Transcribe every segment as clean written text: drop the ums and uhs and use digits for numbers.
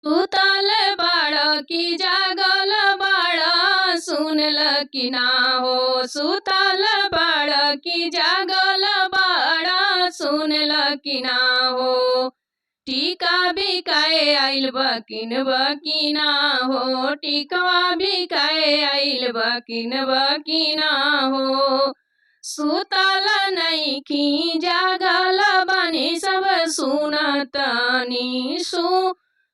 सुतल बाड़ की जागल बाड़ सुनल की ना हो। सुतल बाड़ की जागल बाड़ सुनल की ना हो। टीका बिकाए आइल बकिन बकिना हो। टिकवा बिकाए आइल बकिन बकिना हो। सुतल नइखी जागल बानी सब सुनतानी।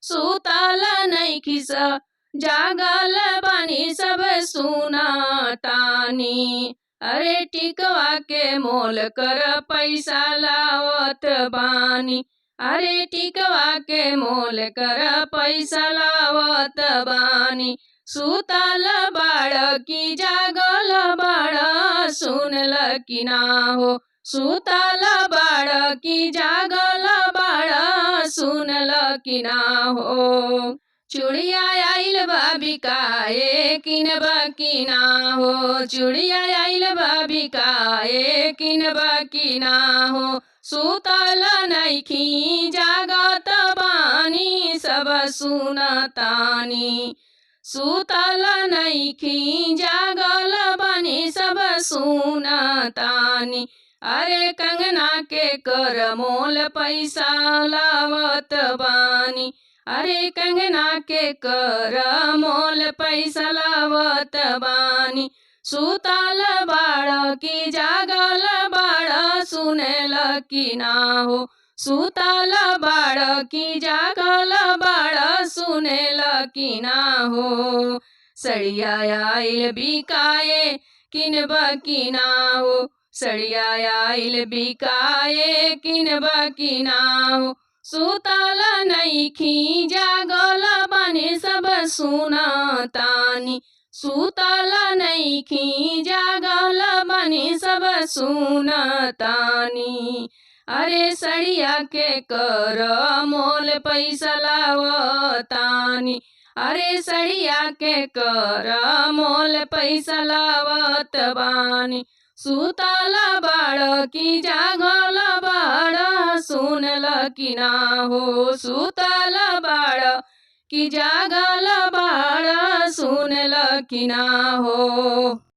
सुतल नइखी सब जागल बानी सब सुनतानी। अरे टिकवा के मोल कर पैसा लावत बानी। अरे टिकवा के मोल कर पैसा लावत बानी। सुतल बाड़ की जागल बाड़ सुनल की ना हो। सुतल बाड़ की जागल बाड़ सुनल की ना हो। चूड़िया आइल बा बिकाए किनबा की ना हो। चूड़िया आइल बा बिकाए किनबा की ना हो। सुतल नइखी जागत बानी सब सुनतानी। सुतल नइखी जागल बानी सब सुनतानी। अरे कंगना के कर मोल पैसा लावत बानी। अरे कंगना के कर मोल पैसा लावत बानी। सुतल बाड़ की जागल बाड़ सुनल की ना हो। सुतल बाड़ की जागल बाड़ सुनल की ना हो। सड़िया आइल बिकाए किनबा की ना हो। सड़िया आइल बिकाए किनबा की ना हो। सुतल नइखी जागल बानी सब सुनतानी। सुतल नइखी जागल बानी सब सुनतानी। अरे सड़िया के कर मोल पैसा लावतानी। अरे सड़िया के कर मोल पैसा लावत बानी। सुतल बाड़ की जागल बाड़ सुनल की ना हो। सुतल बाड़ की जागल बाड़ सुनल की ना हो।